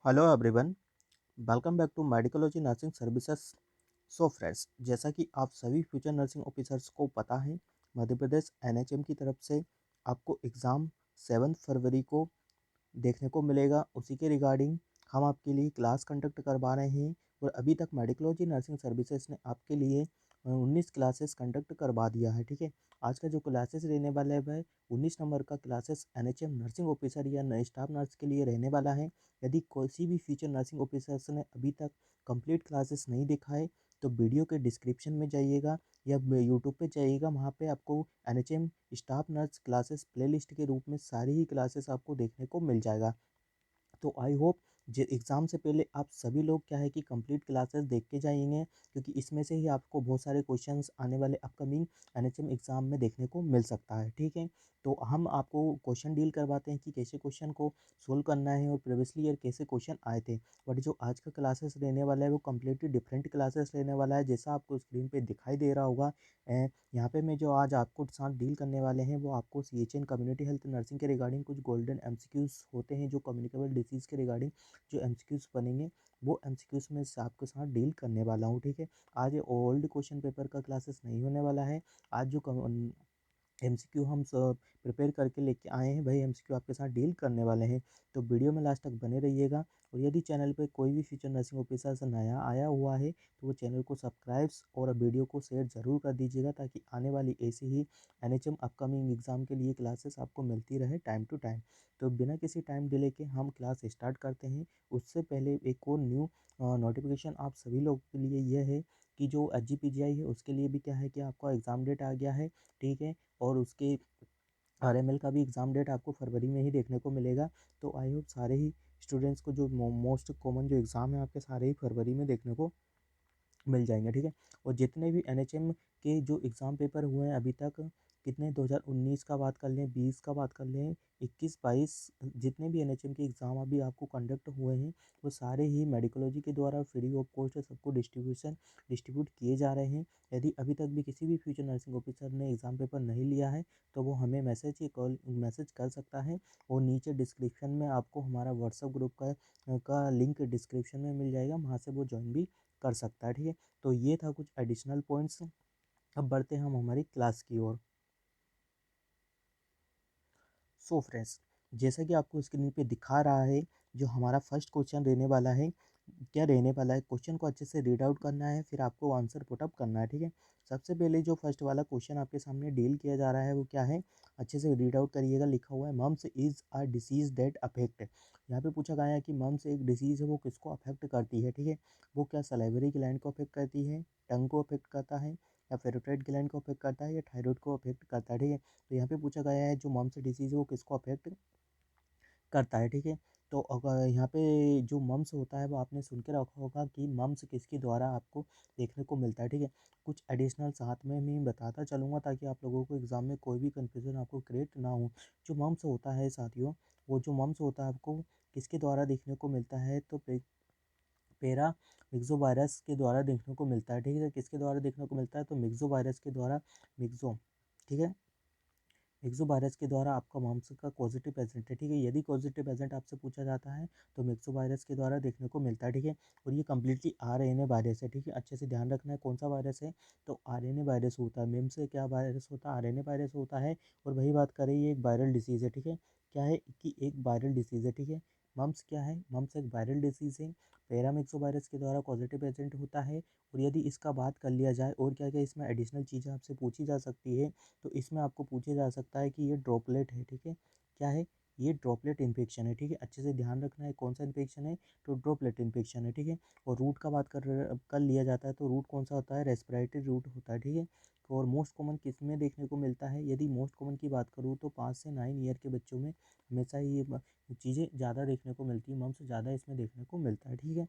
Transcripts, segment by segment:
Hello everyone, welcome back to Medicology nursing services. So friends, जैसा कि आप सभी फ्यूचर नर्सिंग ऑफिसर्स को पता है, मध्य प्रदेश एनएचएम की तरफ से आपको एग्ज़ाम 7 फरवरी को देखने को मिलेगा। उसी के रिगार्डिंग हम आपके लिए क्लास कंडक्ट करवा रहे हैं और अभी तक मेडिकोलॉजी नर्सिंग सर्विसेज ने आपके लिए 19 क्लासेस कंडक्ट करवा दिया है। ठीक है, आज का जो क्लासेस रहने वाला है वह 19 नंबर का क्लासेस एनएचएम नर्सिंग ऑफिसर या नए स्टाफ नर्स के लिए रहने वाला है। यदि किसी भी फ्यूचर नर्सिंग ऑफिसर्स ने अभी तक कंप्लीट क्लासेस नहीं देखा है तो वीडियो के डिस्क्रिप्शन में जाइएगा या यूट्यूब पे जाइएगा, वहाँ पे आपको NHM staff nurse classes playlist के रूप में सारी ही क्लासेस आपको देखने को मिल जाएगा। तो आई होप जे एग्ज़ाम से पहले आप सभी लोग क्या है कि कंप्लीट क्लासेस देख के जाएंगे, क्योंकि इसमें से ही आपको बहुत सारे क्वेश्चंस आने वाले अपकमिंग एनएचएम एग्ज़ाम में देखने को मिल सकता है। ठीक है, तो हम आपको क्वेश्चन डील करवाते हैं कि कैसे क्वेश्चन को सोल्व करना है और प्रीवियसली ईयर कैसे क्वेश्चन आए थे। बट जो आज का क्लासेस रहने वाला है वो कम्प्लीटली डिफरेंट क्लासेस रहने वाला है, जैसा आपको स्क्रीन पे दिखाई दे रहा होगा। यहाँ पे मैं जो आज आपको साथ डील करने वाले हैं वो आपको सीएचएन कम्युनिटी हेल्थ नर्सिंग के रिगार्डिंग कुछ गोल्डन एमसीक्यूज होते हैं जो कम्युनिकेबल डिसीज़ के रिगार्डिंग जो एमसीक्यूज बनेंगे, वो एमसीक्यूज में से आपके साथ डील करने वाला हूँ। ठीक है, आज ये ओल्ड क्वेश्चन पेपर का क्लासेस नहीं होने वाला है। आज जो एमसीक्यू हम सब प्रिपेयर करके लेके आए हैं वही एमसीक्यू आपके साथ डील करने वाले हैं। तो वीडियो में लास्ट तक बने रहिएगा। और यदि चैनल पे कोई भी फ्यूचर नर्सिंग ऑफिसर से नया आया हुआ है तो वो चैनल को सब्सक्राइब और वीडियो को शेयर ज़रूर कर दीजिएगा, ताकि आने वाली ऐसी ही एनएचएम अपकमिंग एग्ज़ाम के लिए क्लासेस आपको मिलती रहे टाइम टू टाइम। तो बिना किसी टाइम डिले के हम क्लास स्टार्ट करते हैं। उससे पहले एक और न्यू नोटिफिकेशन आप सभी लोगों के लिए यह है कि जो एचजीपीजीआई है उसके लिए भी क्या है कि आपका एग्ज़ाम डेट आ गया है। ठीक है, और उसके आरएमएल का भी एग्ज़ाम डेट आपको फरवरी में ही देखने को मिलेगा। तो आई होप सारे ही स्टूडेंट्स को जो मोस्ट कॉमन जो एग्ज़ाम है आपके सारे ही फरवरी में देखने को मिल जाएंगे। ठीक है, और जितने भी एनएचएम के जो एग्ज़ाम पेपर हुए हैं अभी तक, कितने 2019 का बात कर लें, 20 का बात कर लें, 21 22, जितने भी एनएचएम के एग्ज़ाम अभी आपको कंडक्ट हुए हैं वो सारे ही मेडिकोलॉजी के द्वारा फ्री ऑफ कॉस्ट सबको डिस्ट्रीब्यूट किए जा रहे हैं। यदि अभी तक भी किसी भी फ्यूचर नर्सिंग ऑफिसर ने एग्ज़ाम पेपर नहीं लिया है तो वो हमें मैसेज या कॉल मैसेज कर सकता है। और नीचे डिस्क्रिप्शन में आपको हमारा व्हाट्सएप ग्रुप का लिंक डिस्क्रिप्शन में मिल जाएगा, वहाँ से वो ज्वाइन भी कर सकता है। ठीक है, तो ये था कुछ एडिशनल पॉइंट्स। अब बढ़ते हैं हम हमारी क्लास की ओर। सो फ्रेंड्स, जैसा कि आपको स्क्रीन पे दिखा रहा है, जो हमारा फर्स्ट क्वेश्चन रहने वाला है, क्या रहने वाला है, क्वेश्चन को अच्छे से रीड आउट करना है, फिर आपको आंसर पुटअप करना है। ठीक है, सबसे पहले जो फर्स्ट वाला क्वेश्चन आपके सामने डील किया जा रहा है वो क्या है, अच्छे से रीड आउट करिएगा। लिखा हुआ है mumps is a disease that affect. यहाँ पे पूछा गया है कि मम्स एक डिसीज़ है, वो किसको अफेक्ट करती है। ठीक है, वो क्या सलाइवरी ग्लैंड को अफेक्ट करती है, टंग को अफेक्ट करता है, या फेरोटाइड ग्लैंड को अफेक्ट करता है, या थायराइड को अफेक्ट करता है। ठीक है, तो यहाँ पे पूछा गया है जो मम्स डिसीज़ है वो किसको अफेक्ट करता है। ठीक है, तो अगर यहाँ पे जो मम्स होता है वो आपने सुन के रखा होगा कि मम्स किसके द्वारा आपको देखने को मिलता है। ठीक है, कुछ एडिशनल साथ में मैं बताता चलूँगा ताकि आप लोगों को एग्ज़ाम में कोई भी कन्फ्यूज़न आपको क्रिएट ना हो। जो मम्स होता है साथियों, वो जो मम्स होता है आपको किसके द्वारा देखने को मिलता है, तो पेरा मिक्सो वायरस के द्वारा देखने को मिलता है। ठीक है, किसके द्वारा देखने को मिलता है, तो मिक्सो वायरस के द्वारा। मिक्सो, ठीक है, मिक्सोवायरस के द्वारा आपका मांस का पॉजिटिव एजेंट है। ठीक है, यदि पॉजिटिव एजेंट आपसे पूछा जाता है तो मिक्सोवायरस के द्वारा देखने को मिलता है। ठीक है, और ये कम्प्लीटली आरएनए वायरस है। ठीक है, अच्छे से ध्यान रखना है कौन सा वायरस है, तो आरएनए वायरस होता है। मेम से क्या वायरस होता है, आरएनए वायरस होता है। और वही बात करें, ये एक वायरल डिसीज़ है। ठीक है, क्या है कि एक वायरल डिसीज़ है। ठीक है, मम्स क्या है, मम्स एक वायरल डिसीज़ है, पैरामिक्सोवायरस के द्वारा पॉजिटिव एजेंट होता है। और यदि इसका बात कर लिया जाए और क्या क्या इसमें एडिशनल चीज़ें आपसे पूछी जा सकती है, तो इसमें आपको पूछा जा सकता है कि ये ड्रॉपलेट है। ठीक है, क्या है, ये ड्रॉपलेट इन्फेक्शन है। ठीक है, अच्छे से ध्यान रखना है कौन सा इन्फेक्शन है, तो ड्रॉपलेट इन्फेक्शन है। ठीक है, और रूट का बात कर लिया जाता है तो रूट कौन सा होता है, रेस्पिरेटरी रूट होता है। ठीक है, और मोस्ट कॉमन किस में देखने को मिलता है, यदि मोस्ट कॉमन की बात करूँ तो 5 से 9 ईयर के बच्चों में हमेशा ये चीज़ें ज़्यादा देखने को मिलती है, मम्स ज़्यादा इसमें देखने को मिलता है। ठीक है,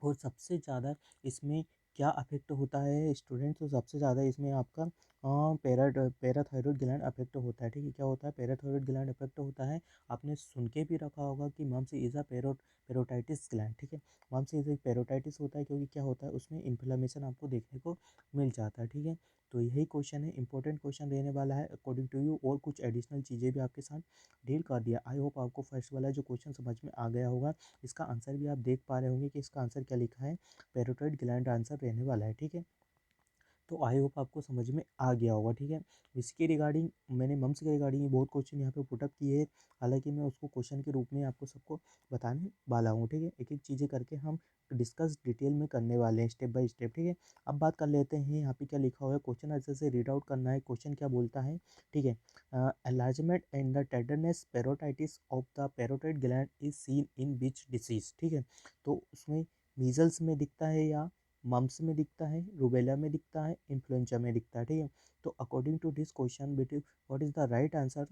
और सबसे ज़्यादा इसमें क्या अफेक्ट होता है स्टूडेंट, तो सबसे ज़्यादा इसमें आपका पैराथायरॉयड ग्लैंड अफेक्ट होता है, ठीक है। क्या होता है? पैराथायरॉयड ग्लैंड अफेक्ट होता है। आपने सुन के भी रखा होगा कि mumps is a parotitis gland, ठीक है। मम्स इज पेरोटाइटिस होता है क्योंकि क्या होता है, उसमें इन्फ्लेमेशन आपको देखने को मिल जाता है, ठीक है। तो यही क्वेश्चन है, इंपॉर्टेंट क्वेश्चन रहने वाला है अकॉर्डिंग टू यू, और कुछ एडिशनल चीज़ें भी आपके साथ डील कर दिया। आई होप आपको फर्स्ट वाला जो क्वेश्चन समझ में आ गया होगा। इसका आंसर भी आप देख पा रहे होंगे कि इसका आंसर क्या लिखा है, पैराथायरॉयड ग्लैंड आंसर रहने वाला है, ठीक है। तो आई होप आपको समझ में आ गया होगा, ठीक है। इसके रिगार्डिंग मैंने मम्स के रिगार्डिंग बहुत क्वेश्चन यहाँ पे पुटअप किए हैं, हालांकि मैं उसको क्वेश्चन के रूप में आपको सबको बताने वाला हूँ, ठीक है। एक एक चीज़ें करके हम डिस्कस डिटेल में करने वाले हैं, स्टेप बाय स्टेप, ठीक है। अब बात कर लेते हैं यहाँ पे क्या लिखा हुआ है, क्वेश्चन अच्छे से रीड आउट करना है। क्वेश्चन क्या बोलता है, ठीक है। Enlargement and the tenderness parotitis of the parotid gland is seen in which disease, ठीक है। तो उसमें मीजल्स में दिखता है, या मम्स में दिखता है, रूबेला में दिखता है, इन्फ्लुएंजा में दिखता है, ठीक है। तो अकॉर्डिंग टू दिस क्वेश्चन बेटे, what is the right answer?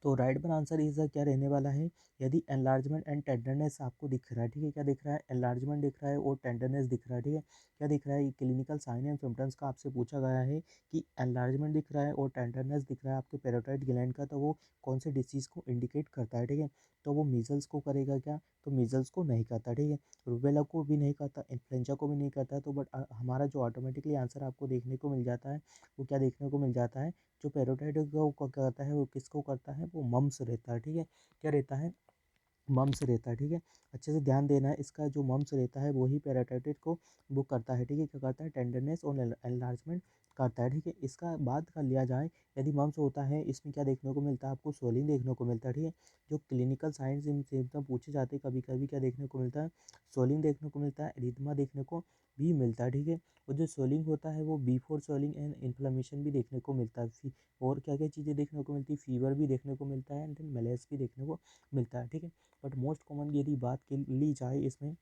तो राइट वन आंसर इज क्या रहने वाला है, यदि एनलार्जमेंट एंड टेंडरनेस आपको दिख रहा है, ठीक है। क्या दिख रहा है? एनलार्जमेंट दिख रहा है और टेंडरनेस दिख रहा है, ठीक है। क्या दिख रहा है? क्लिनिकल साइन एंड सिम्टम्स का आपसे पूछा गया है कि एनलार्जमेंट दिख रहा है और टेंडरनेस दिख रहा है आपके पैराटाइड ग्लैंड का, तो वो कौन से डिसीज़ को इंडिकेट करता है, ठीक है। तो वो मीजल्स को करेगा क्या? तो मीजल्स को नहीं करता, ठीक है। रूबेला को भी नहीं करता, इन्फ्लुएंजा को भी नहीं करता। तो बट हमारा जो ऑटोमेटिकली आंसर आपको देखने को मिल जाता है, वो क्या देखने को मिल जाता है, जो पैरोटाइड को करता है वो किसको करता है, वो मम्स रहता है, ठीक है। क्या रहता है? मम्स रहता है, ठीक है। अच्छे से ध्यान देना है, इसका जो मम्स रहता है वही पैराटाइटिस को वो करता है, ठीक है। क्या करता है? टेंडरनेस और एनलार्जमेंट करता है, ठीक है। इसका बात कर लिया जाए, यदि मम्स होता है इसमें क्या देखने को मिलता है, आपको स्वेलिंग देखने को मिलता है, ठीक है। जो क्लिनिकल साइंस सिम्टम पूछे जाते हैं कभी कभी, क्या देखने को मिलता है, स्वेलिंग देखने को मिलता है, एरिथमा देखने को भी मिलता है, ठीक है। और जो स्वेलिंग होता है वो बिफोर स्वेलिंग एंड इन्फ्लेमेशन भी देखने को मिलता है। और क्या क्या चीज़ें देखने को मिलती है, फीवर भी देखने को मिलता है, एंड देन मलेरिया भी देखने को मिलता है, ठीक है। बट मोस्ट कॉमन यदि बात की ली जाए इसमें,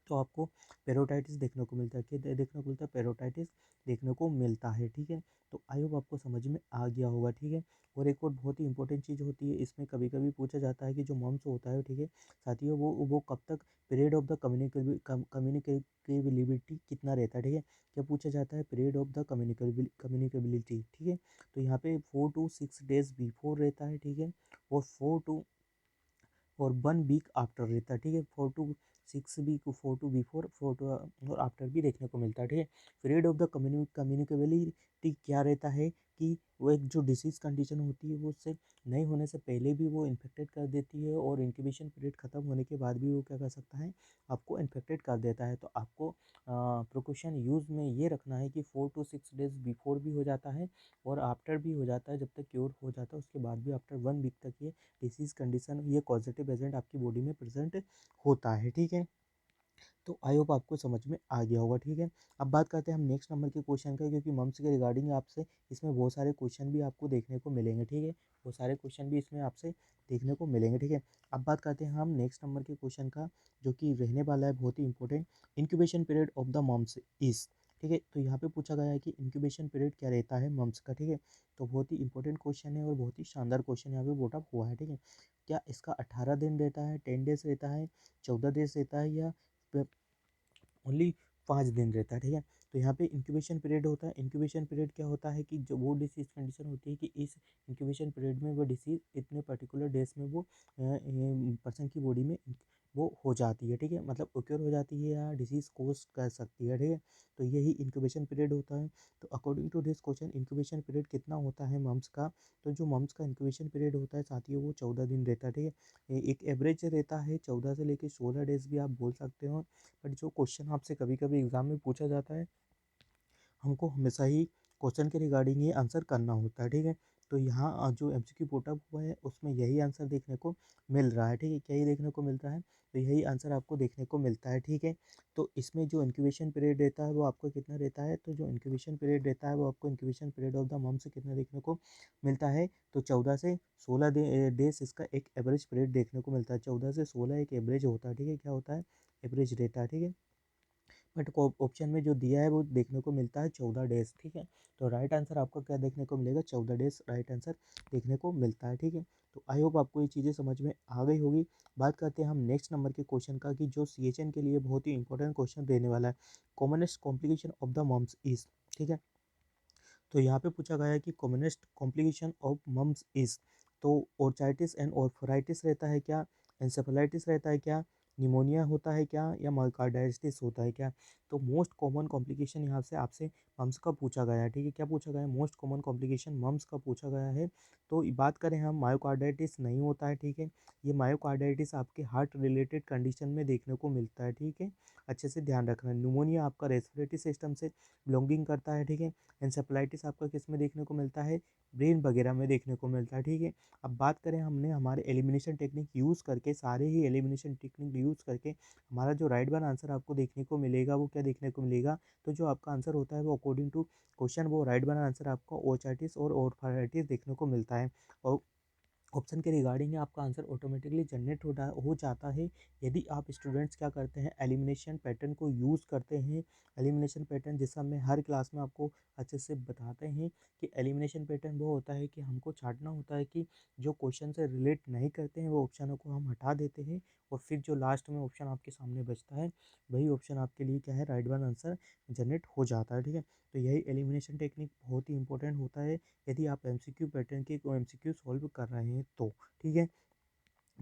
तो आपको पेरोटाइटिस देखने को मिलता है, कि देखने को मिलता है, पेरोटाइटिस देखने को मिलता है, ठीक है। तो आई होप आपको समझ में आ गया होगा, ठीक है। और एक और बहुत ही इंपॉर्टेंट चीज़ होती है इसमें, कभी कभी पूछा जाता है कि जो मम्स होता है, ठीक है साथियों, वो कब तक, पीरियड ऑफ द कम्युनिकेबिलिटी कितना रहता है, ठीक है। क्या पूछा जाता है? पीरियड ऑफ द कम्युनिकेबिलिटी, ठीक है। तो यहाँ पे 4 to 6 डेज बिफोर रहता है, ठीक है। और 1 वीक आफ्टर रहता है, ठीक है। 4 to 6 week, 4 to before, 4 to और आफ्टर भी देखने को मिलता है, ठीक है। पीरियड ऑफ द कम्युनिकेबिलिटी क्या रहता है, कि वो एक जो डिसीज़ कंडीशन होती है वो उससे नहीं होने से पहले भी वो इन्फेक्टेड कर देती है, और इंक्यूबेशन पीरियड ख़त्म होने के बाद भी वो क्या कर सकता है, आपको इन्फेक्टेड कर देता है। तो आपको प्रिकॉशन यूज़ में ये रखना है कि 4 to 6 डेज बिफोर भी हो जाता है और आफ्टर भी हो जाता है, जब तक क्योर हो जाता है उसके बाद भी आफ्टर 1 वीक तक ये डिसीज़ कंडीशन, ये पॉजिटिव एजेंट आपकी बॉडी में प्रेजेंट होता है, ठीक है। तो आई होप आपको समझ में आ गया होगा, ठीक है। अब बात करते हैं हम नेक्स्ट नंबर के क्वेश्चन का, क्योंकि मम्स के रिगार्डिंग आपसे इसमें बहुत सारे क्वेश्चन भी आपको देखने को मिलेंगे, ठीक है। बहुत सारे क्वेश्चन भी इसमें आपसे देखने को मिलेंगे, ठीक है। अब बात करते हैं हम नेक्स्ट नंबर के क्वेश्चन का, जो कि रहने वाला है बहुत ही important, incubation period of the mumps is, ठीक है। तो यहाँ पे पूछा गया है कि इंक्यूबेशन पीरियड क्या रहता है मम्स का, ठीक है। तो बहुत ही इंपॉर्टेंट क्वेश्चन है और बहुत ही शानदार क्वेश्चन यहाँ पे बोट अप हुआ है, ठीक है। क्या इसका 18 दिन रहता है, 10 डेज रहता है, 14 डेज रहता है, या ओनली 5 दिन रहता है, ठीक है। तो यहाँ पे इंक्यूबेशन पीरियड होता है। इंक्यूबेशन पीरियड क्या होता है, कि जो वो डिसीज कंडीशन होती है कि इस इंक्यूबेशन पीरियड में वो डिसीज इतने पर्टिकुलर डेज में वो पर्सन की बॉडी में वो हो जाती है, ठीक है। मतलब ओक्योर हो जाती है या डिसीज कोज कर सकती है, ठीक है। तो यही इंक्यूबेशन पीरियड होता है। तो according to this question, incubation period कितना होता है मम्स का? तो जो मम्स का इंक्यूबेशन पीरियड होता है साथियों, वो 14 दिन रहता है, ठीक है। एक एवरेज रहता है 14 से लेकर 16 डेज भी आप बोल सकते हो। बट जो क्वेश्चन आपसे कभी कभी एग्जाम में पूछा जाता है, हमको हमेशा ही क्वेश्चन के रिगार्डिंग ही आंसर करना होता है, ठीक है। तो यहाँ जो एमसीक्यू पुटअप हुआ है उसमें यही आंसर देखने को मिल रहा है, ठीक है। क्या ही देखने को मिल रहा है? तो यही आंसर आपको देखने को मिलता है, ठीक है। तो इसमें जो इंक्यूबेशन पीरियड रहता है वो आपको कितना रहता है, तो जो इंक्यूबेशन पीरियड रहता है वो आपको incubation period of the month से कितना देखने को मिलता है, तो 14 से 16 डेज इसका एक एवरेज पीरियड देखने को मिलता है। 14 से 16 एक एवरेज होता है, ठीक है। क्या होता है? एवरेज रहता है, ठीक है। बट ऑप्शन में जो दिया है वो देखने को मिलता है 14 डेज, ठीक है। तो राइट आंसर आपको क्या देखने को मिलेगा? 14 डेज राइट आंसर देखने को मिलता है, ठीक है। तो आई होप आपको ये चीज़ें समझ में आ गई होगी। बात करते हैं हम नेक्स्ट नंबर के क्वेश्चन का, कि जो सीएचएन के लिए बहुत ही इंपॉर्टेंट क्वेश्चन रहने वाला है, commonest complication of the mumps is, ठीक है। तो यहाँ पे पूछा गया है कि commonest complication of mumps is, तो ओर्चाइटिस एंड ऑर्थराइटिस रहता है क्या, एंसेफेलाइटिस रहता है क्या, निमोनिया होता है क्या, या मायोकार्डाइटिस होता है क्या। तो मोस्ट कॉमन कॉम्प्लिकेशन यहाँ से आपसे मम्स का पूछा गया है, ठीक है। क्या पूछा गया है, मोस्ट कॉमन कॉम्प्लिकेशन मम्स का पूछा गया है। तो बात करें हम, मायोकार्डाइटिस नहीं होता है, ठीक है। ये मायोकार्डाइटिस आपके हार्ट रिलेटेड कंडीशन में देखने को मिलता है, ठीक है। अच्छे से ध्यान रखना। न्यूमोनिया आपका रेस्पिरेटरी सिस्टम से बिलोंगिंग करता है, ठीक है। एंसेफेलाइटिस आपका किस में देखने को मिलता है, ब्रेन वगैरह में देखने को मिलता है, ठीक है। अब बात करें, हमने हमारे एलिमिनेशन टेक्निक यूज़ करके, सारे ही एलिमिनेशन टेक्निक यूज़ करके हमारा जो राइट वन आंसर आपको देखने को मिलेगा वो क्या देखने को मिलेगा, तो जो आपका आंसर होता है वो अकॉर्डिंग टू क्वेश्चन वो राइट वन आंसर आपको ओचाइटिस और ऑर्थराइटिस देखने को मिलता है। और ऑप्शन के रिगार्डिंग आपका आंसर ऑटोमेटिकली जनरेट हो जाता है यदि आप स्टूडेंट्स क्या करते हैं, एलिमिनेशन पैटर्न को यूज़ करते हैं। एलिमिनेशन पैटर्न जैसा हम हर क्लास में आपको अच्छे से बताते हैं कि एलिमिनेशन पैटर्न वो होता है कि हमको छांटना होता है कि जो क्वेश्चन से रिलेट नहीं करते हैं वो ऑप्शनों को हम हटा देते हैं, और फिर जो लास्ट में ऑप्शन आपके सामने बचता है वही ऑप्शन आपके लिए क्या है, राइट वन आंसर जनरेट हो जाता है, ठीक है। तो यही एलिमिनेशन टेक्निक बहुत ही इंपॉर्टेंट होता है यदि आप एमसीक्यू पैटर्न के एमसीक्यू सॉल्व कर रहे हैं तो, ठीक है।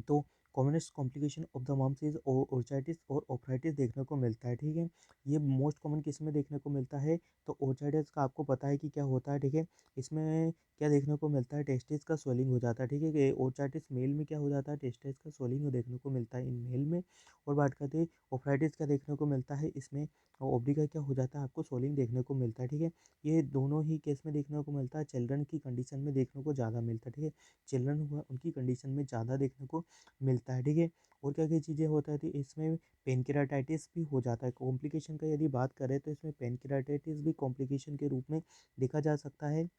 तो commonest complication of the mumps is orchitis और ऑर्थराइटिस देखने को मिलता है, ठीक है। ये मोस्ट कॉमन किस में देखने को मिलता है, तो ओर्चाइटिस का आपको पता है कि क्या होता है, ठीक है। इसमें क्या देखने को मिलता है, टेस्टिस का स्वेलिंग हो जाता है, ठीक है। कि ओर्चाइटिस मेल में क्या हो जाता है, टेस्टिस का स्वेलिंग देखने को मिलता है इन मेल में। और बात करते हैं ऑर्थराइटिस क्या देखने को मिलता है, इसमें ओबरी का क्या हो जाता है, आपको स्वेलिंग देखने को मिलता है, ठीक है। ये दोनों ही केस में देखने को मिलता है, चिल्ड्रन की कंडीशन में देखने को ज़्यादा मिलता है, ठीक है। चिल्ड्रन हुआ उनकी कंडीशन में ज़्यादा देखने को मिलता है, ठीक है। और क्या क्या चीज़ें होता है, तो इसमें पेनकिराटाइटिस भी हो जाता है। कॉम्प्लिकेशन का यदि बात करें तो इसमें पेनकिराटाइटिस भी कॉम्प्लिकेशन के रूप में देखा जा सकता है,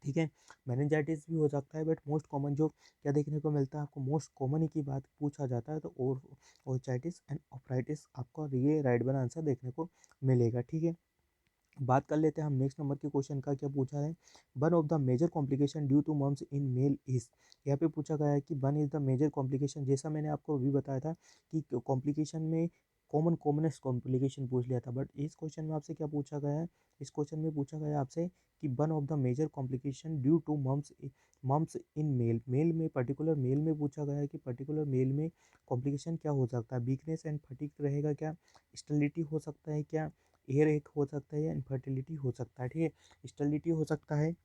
ठीक है। मेनिंजाइटिस भी हो सकता है, बट मोस्ट कॉमन जो क्या देखने को मिलता है आपको, मोस्ट कॉमन ही की बात पूछा जाता है तो ओर्चाइटिस एंड ऑर्थराइटिस आपको ये राइट वन आंसर देखने को मिलेगा, ठीक है। बात कर लेते हैं हम नेक्स्ट नंबर के क्वेश्चन का। क्या पूछा है, one of the major complication due to mumps in male is. यहाँ पे पूछा गया है कि one is the major complication, जैसा मैंने आपको अभी बताया था कि कॉम्प्लिकेशन में कॉमनेस्ट कॉम्प्लिकेशन पूछ लिया था, बट इस क्वेश्चन में आपसे क्या पूछा गया है, इस क्वेश्चन में पूछा गया है आपसे कि one of the major complication due to mumps in male, male में पर्टिकुलर मेल में पूछा गया है कि पर्टिकुलर मेल में कॉम्प्लिकेशन क्या हो सकता है, वीकनेस एंड फटीग रहेगा क्या, स्टेरिलिटी हो सकता है क्या, एयर एक हो सकता है, या इनफर्टिलिटी हो सकता है, ठीक है। स्टेरिलिटी हो सकता है,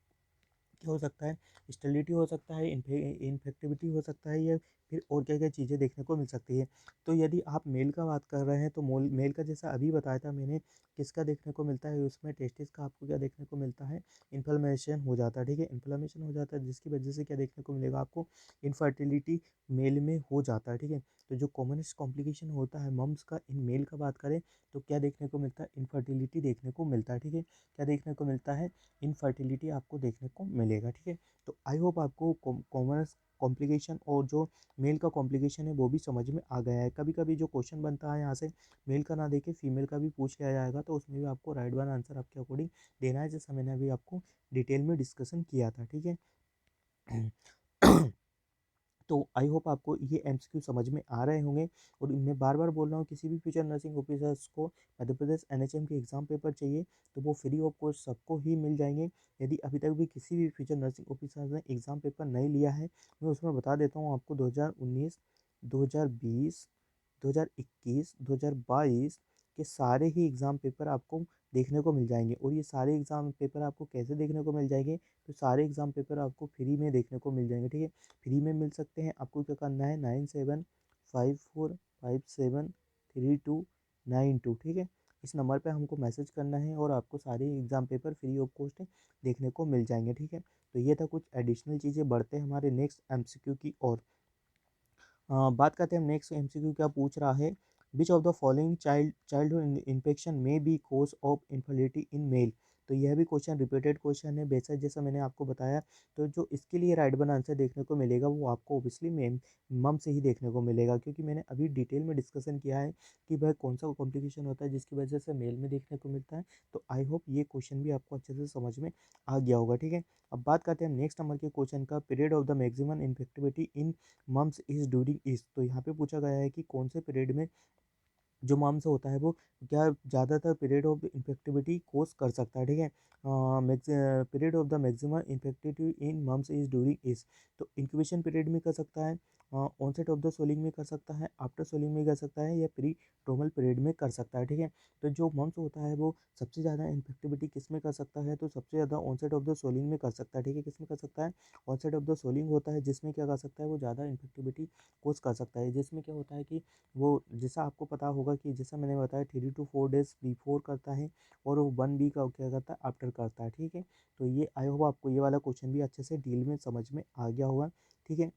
क्या हो सकता है, स्टेरिलिटी हो सकता है, इन्फेक्टिविटी हो सकता है, या फिर और क्या क्या चीज़ें देखने को मिल सकती है। तो यदि आप मेल का बात कर रहे हैं तो मेल का जैसा अभी बताया था मैंने, किसका देखने को मिलता है, उसमें टेस्टिस का आपको क्या देखने को मिलता है, इन्फ्लेमेशन हो जाता है, ठीक है। इन्फ्लेमेशन हो जाता है जिसकी वजह से क्या देखने को मिलेगा आपको, इनफर्टिलिटी मेल में हो जाता है, ठीक है। तो जो कॉमनेस्ट कॉम्प्लिकेशन होता है मम्स का इन मेल का बात करें तो क्या देखने को मिलता है, इनफर्टिलिटी देखने को मिलता है, ठीक है। क्या देखने को मिलता है, इनफर्टिलिटी आपको देखने को मिलेगा, ठीक है। तो आई होप आपको कॉमर्स कॉम्प्लिकेशन और जो मेल का कॉम्प्लिकेशन है वो भी समझ में आ गया है। कभी कभी जो क्वेश्चन बनता है यहाँ से मेल का ना देके फीमेल का भी पूछ लिया जाएगा, तो उसमें भी आपको राइट वन आंसर आपके अकॉर्डिंग देना है, जैसा मैंने अभी आपको डिटेल में डिस्कशन किया था, ठीक है। तो आई होप आपको ये एमसीक्यू समझ में आ रहे होंगे। और मैं बार बार बोल रहा हूँ, किसी भी फ्यूचर नर्सिंग ऑफिसर्स को मध्य प्रदेश एनएचएम के एग्ज़ाम पेपर चाहिए तो वो फ्री ऑफ कॉस्ट सबको ही मिल जाएंगे। यदि अभी तक भी किसी भी फ्यूचर नर्सिंग ऑफिसर्स ने एग्ज़ाम पेपर नहीं लिया है, मैं उसमें बता देता हूँ आपको, 2019, 2020, 2021, 2022 के सारे ही एग्ज़ाम पेपर आपको देखने को मिल जाएंगे। और ये सारे एग्ज़ाम पेपर आपको कैसे देखने को मिल जाएंगे, तो सारे एग्ज़ाम पेपर आपको फ्री में देखने को मिल जाएंगे, ठीक है। फ्री में मिल सकते हैं, आपको क्या करना है, 9754573292, ठीक है। इस नंबर पे हमको मैसेज करना है और आपको सारे exam paper free of cost देखने को मिल जाएंगे, ठीक है। तो ये था कुछ एडिशनल चीज़ें, बढ़ते हैं हमारे नेक्स्ट एमसीक्यू की ओर। बात करते हैं हम नेक्स्ट एमसीक्यू क्या पूछ रहा है, which of the following childhood infection may be cause of infertility in male. तो यह भी क्वेश्चन रिपीटेड क्वेश्चन है, बेशक जैसा मैंने आपको बताया। तो जो इसके लिए राइट वन आंसर देखने को मिलेगा वो आपको ओबियसली मम से ही देखने को मिलेगा, क्योंकि मैंने अभी डिटेल में डिस्कशन किया है कि वह कौन सा कॉम्प्लिकेशन होता है जिसकी वजह से मेल में देखने को मिलता है। तो आई होप ये क्वेश्चन भी आपको अच्छे से समझ में आ गया होगा, ठीक है। अब बात करते हैं हम नेक्स्ट नंबर के क्वेश्चन का, period of the maximum infectivity in mumps is during is. तो यहाँ पे पूछा गया है कि कौन से पीरियड में जो मम्स होता है वो क्या ज़्यादातर पीरियड ऑफ इन्फेक्टिविटी कोज कर सकता है, ठीक है। Period of the maximum infectivity in mumps is during is, तो इंक्यूबेशन पीरियड में कर सकता है, ऑनसेट ऑफ द सोलिंग में कर सकता है, आफ्टर सोलिंग में कर सकता है, या प्री ट्रोमल पीरियड में कर सकता है, ठीक है। तो जो मम्स होता है वो सबसे ज़्यादा इन्फेक्टिविटी किस में कर सकता है, तो सबसे ज़्यादा ऑनसेट ऑफ द सोलिंग में कर सकता है, ठीक है। किस में कर सकता है, ऑनसेट ऑफ द सोलिंग होता है, जिसमें क्या कर सकता है वो ज़्यादा इन्फेक्टिविटी कोज कर सकता है, जिसमें क्या होता है कि वो जैसा आपको पता होगा कि जैसा मैंने बताया 3 to 4 डेज बिफोर करता है और वो 1 वीक का क्या करता है आफ्टर करता है, ठीक है। तो ये आई होप आपको ये वाला क्वेश्चन भी अच्छे से डील में समझ में आ गया होगा, ठीक है।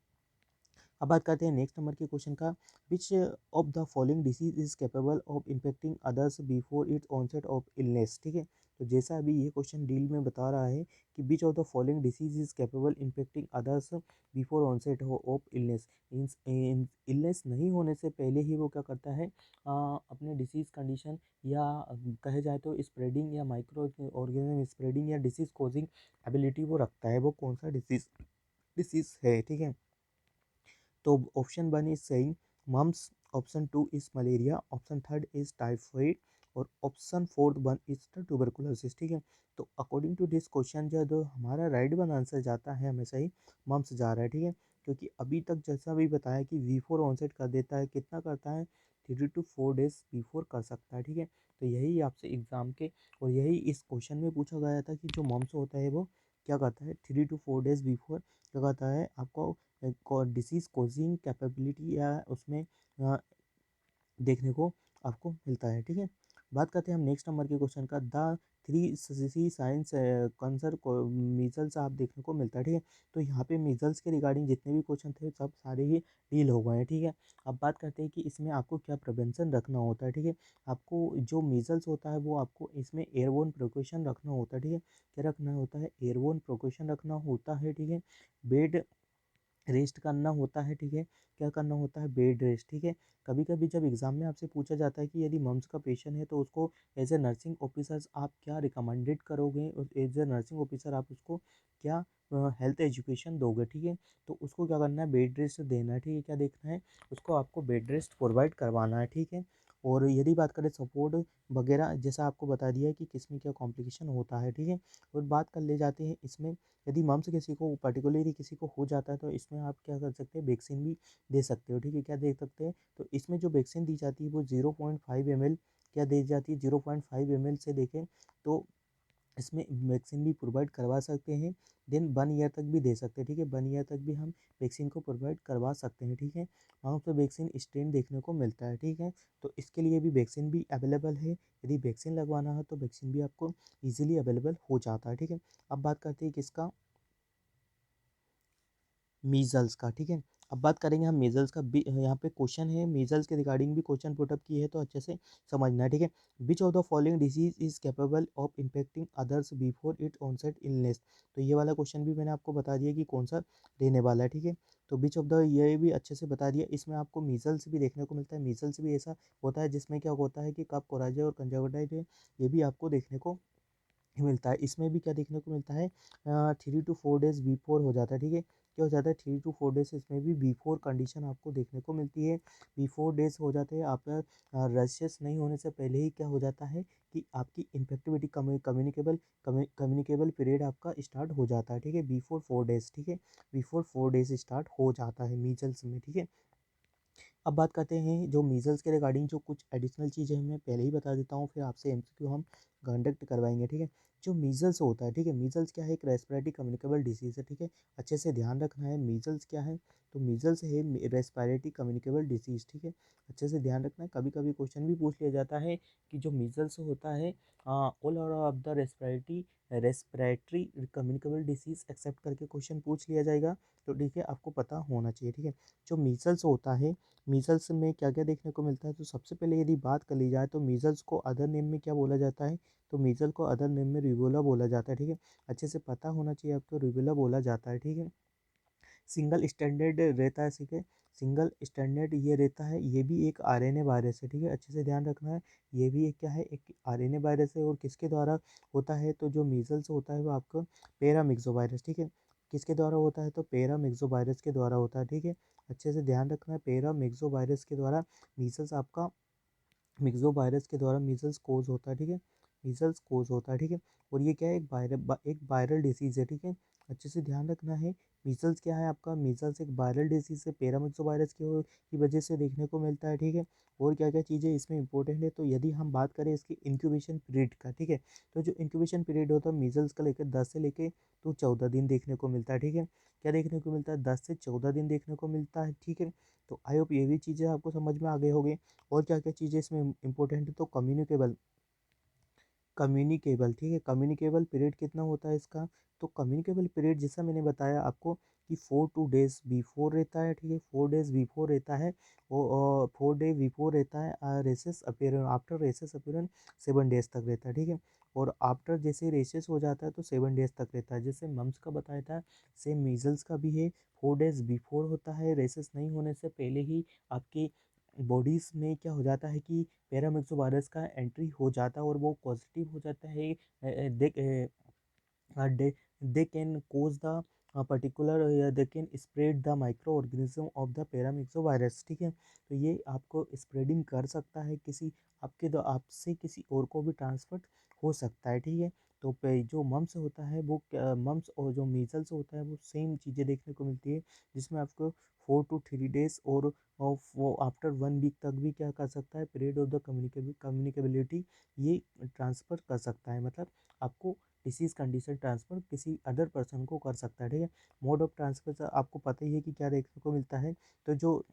अब बात करते हैं नेक्स्ट नंबर के क्वेश्चन का, which of the following disease is capable of infecting others before its onset of illness, ठीक है। तो जैसा अभी ये क्वेश्चन डील में बता रहा है कि which of the following disease is capable infecting others before onset of illness, illness नहीं होने से पहले ही वो क्या करता है, अपने डिसीज कंडीशन या कहे जाए तो स्प्रेडिंग या माइक्रो ऑर्गेनिज्म स्प्रेडिंग या डिसीज कॉजिंग एबिलिटी वो रखता है, वो कौन सा डिसीज है, ठीक है। तो option 1 is saying mumps, option 2 is malaria, option third is typhoid, और option fourth one is the tuberculosis, ठीक है। तो अकॉर्डिंग टू दिस क्वेश्चन जो हमारा राइट वन आंसर जाता है हमेशा ही मम्स जा रहा है, ठीक है। क्योंकि अभी तक जैसा भी बताया कि V4 ऑनसेट कर देता है, कितना करता है, 3 to 4 डेज बिफोर कर सकता है, ठीक है। तो यही आपसे एग्जाम के और यही इस क्वेश्चन में पूछा गया था कि जो मम्स होता है वो क्या करता है 3 to 4 डेज बिफोर क्या करता है आपको डिसीज़ कॉजिंग कैपेबिलिटी या उसमें अ, देखने को आपको मिलता है, ठीक है। बात करते हैं हम नेक्स्ट नंबर के क्वेश्चन का, द थ्री सी साइंस कंसर को मीजल्स आप देखने को मिलता है, ठीक है। तो यहाँ पे मीजल्स के रिगार्डिंग जितने भी क्वेश्चन थे सब सारे ही डील हो गए हैं, ठीक है। अब बात करते हैं कि इसमें आपको क्या प्रिवेंशन रखना होता है, ठीक है। आपको जो मीजल्स होता है वो आपको इसमें एयरबोर्न प्रिकॉशन रखना होता है, ठीक है। क्या रखना होता है, एयरबोर्न प्रिकॉशन रखना होता है, ठीक है। बेड रेस्ट करना होता है, ठीक है। क्या करना होता है, बेड रेस्ट, ठीक है। कभी कभी जब एग्जाम में आपसे पूछा जाता है कि यदि मम्स का पेशेंट है तो उसको एज ए नर्सिंग ऑफिसर्स आप क्या रिकमेंडेड करोगे, एज ए नर्सिंग ऑफिसर आप उसको क्या हेल्थ एजुकेशन दोगे, ठीक है। तो उसको क्या करना है, बेड रेस्ट देना है, ठीक है। क्या देखना है, उसको आपको बेड रेस्ट प्रोवाइड करवाना है, ठीक है। और यदि बात करें सपोर्ट वगैरह, जैसा आपको बता दिया है कि किसमें क्या कॉम्प्लिकेशन होता है, ठीक है। और बात कर ले जाते हैं इसमें, यदि मम्स किसी को पर्टिकुलरली किसी को हो जाता है तो इसमें आप क्या कर सकते हैं, वैक्सीन भी दे सकते हो, ठीक है। क्या दे सकते हैं, तो इसमें जो वैक्सीन दी जाती है वो 0.5 ml क्या दी जाती है, 0.5 ml से देखें तो इसमें वैक्सीन भी प्रोवाइड करवा सकते हैं। देन 1 ईयर तक भी दे सकते हैं, ठीक है। 1 ईयर तक भी हम वैक्सीन को प्रोवाइड करवा सकते हैं, ठीक है। वहाँ पे वैक्सीन स्ट्रेन देखने को मिलता है, ठीक है। तो इसके लिए भी वैक्सीन भी अवेलेबल है, यदि वैक्सीन लगवाना है तो वैक्सीन भी आपको ईजिली अवेलेबल हो जाता है, ठीक है। अब बात करते हैं किसका, मीजल्स का, ठीक है। अब बात करेंगे हम मीजल्स का भी, यहाँ पे क्वेश्चन है मीजल्स के रिगार्डिंग भी क्वेश्चन पुटअप किए है तो अच्छे से समझना है, ठीक है। Which of the following disease is capable of infecting others before it onset illness, तो ये वाला क्वेश्चन भी मैंने आपको बता दिया कि कौन सा रहने वाला है, ठीक है। तो विच ऑफ द ये भी अच्छे से बता दिया, इसमें आपको मीजल्स भी देखने को मिलता है, मीजल्स भी ऐसा होता है जिसमें क्या होता है कि कफ कोराजे और कंजक्टिवाइटिस ये भी आपको देखने को मिलता है। इसमें भी क्या देखने को मिलता है, 3 to 4 डेज बिफोर हो जाता है, ठीक है। क्या हो जाता है, 3 to 4 डेज इसमें भी बिफोर कंडीशन आपको देखने को मिलती है, बिफोर डेज हो जाते हैं आपका, रशियस नहीं होने से पहले ही क्या हो जाता है कि आपकी इन्फेक्टिविटी कम्युनिकेबल पीरियड आपका स्टार्ट हो जाता है, ठीक है। बिफोर 4 डेज, ठीक है। बिफोर 4 डेज स्टार्ट हो जाता है मीजल्स में, ठीक है। अब बात करते हैं जो मीजल्स के रिगार्डिंग जो कुछ एडिशनल चीज़ें हैं मैं पहले ही बता देता हूँ, फिर आपसे एमसीक्यू हम कंडक्ट करवाएंगे, ठीक है। जो मीजल्स होता है, ठीक है, मीजल्स क्या है, एक रेस्पिरेटरी कम्युनिकेबल डिसीज़ है, ठीक है। अच्छे से ध्यान रखना है, मीजल्स क्या है, तो मीजल्स है रेस्पिरेटरी कम्युनिकेबल डिसीज़, ठीक है। अच्छे से ध्यान रखना है, कभी कभी क्वेश्चन भी पूछ लिया जाता है कि जो मीजल्स होता है all of the respiratory communicable disease except करके क्वेश्चन पूछ लिया जाएगा, तो ठीक है आपको पता होना चाहिए, ठीक है। जो मीजल्स होता है, मीजल्स में क्या क्या देखने को मिलता है, तो सबसे पहले यदि बात कर ली जाए तो मीजल्स को अदर नेम में क्या बोला जाता है, तो मीजल को अदर नेम में रिबोला बोला जाता है, ठीक है। अच्छे से पता होना चाहिए आपको, रिबोला बोला जाता है, ठीक है। सिंगल स्टैंडर्ड रहता है, ठीक है। सिंगल स्टैंडर्ड ये रहता है, ये भी एक आरएनए वायरस है, ठीक है। अच्छे से ध्यान रखना है, ये भी एक क्या है, एक आरएनए वायरस है, और किसके द्वारा होता है, तो जो मीजल्स होता है वो आपको पैरामिक्सो वायरस, ठीक है। किसके द्वारा होता है, तो पैरामिक्सो वायरस के द्वारा होता है, ठीक है। अच्छे से ध्यान रखना है, पैरामिक्सो वायरस के द्वारा मीजल्स आपका मिक्सो वायरस के द्वारा मीजल्स कोज होता है, ठीक है। मीजल्स कोज होता है, ठीक है। और ये क्या है, एक वायरल डिसीज है, ठीक है। अच्छे से ध्यान रखना है। मीजल्स क्या है आपका, मीजल्स एक वायरल डिसीज है, पैरामिक्सो वायरस की वजह से देखने को मिलता है, ठीक है। और क्या क्या चीज़ें इसमें इंपॉर्टेंट है, तो यदि हम बात करें इसकी इंक्यूबेशन पीरियड का, ठीक है। तो जो इंक्यूबेशन पीरियड होता है मीजल्स का लेकर 10 से लेकर तो 14 दिन देखने को मिलता है, ठीक है। क्या देखने को मिलता है, 10 से 14 दिन देखने को मिलता है, ठीक है। तो आई होप ये भी चीज़ें आपको समझ में आ गए होंगे। और क्या क्या चीज़ें इसमें इंपॉर्टेंट है, तो कम्युनिकेबल, ठीक है। कम्युनिकेबल पीरियड कितना होता है इसका, तो कम्युनिकेबल पीरियड जैसा मैंने बताया आपको कि 4 to 2 days बिफोर रहता है, ठीक है। 4 days बिफोर रहता है। वो 4 day बिफोर रहता है, rashes appearance after rashes appearance 7 days तक रहता है, ठीक है। और आफ्टर जैसे रेसेस हो जाता है तो 7 days तक रहता है, जैसे मम्स का बताया था सेम मीजल्स का भी है। 4 days बिफोर होता है, रेसेस नहीं होने से पहले ही आपके बॉडीज़ में क्या हो जाता है कि पैरामिक्सो वायरस का एंट्री हो जाता है और वो पॉजिटिव हो जाता है। They they they can cause the particular, या they can spread the microorganism of the paramyxovirus, ठीक है। तो ये आपको स्प्रेडिंग कर सकता है, किसी आपसे किसी और को भी ट्रांसफर हो सकता है, ठीक है। तो जो मम्स होता है वो मम्स और जो मीजल्स होता है वो सेम चीज़ें देखने को मिलती है, जिसमें आपको 4 to 3 days और वो आफ्टर 1 वीक तक भी क्या कर सकता है, पीरियड ऑफ द कम्युनिकेबिलिटी ये ट्रांसफ़र कर सकता है, मतलब आपको डिसीज़ कंडीशन ट्रांसफ़र किसी अदर पर्सन को कर सकता है, ठीक है। मोड ऑफ ट्रांसफ़र आपको पता ही है कि क्या देखने को मिलता है, तो जो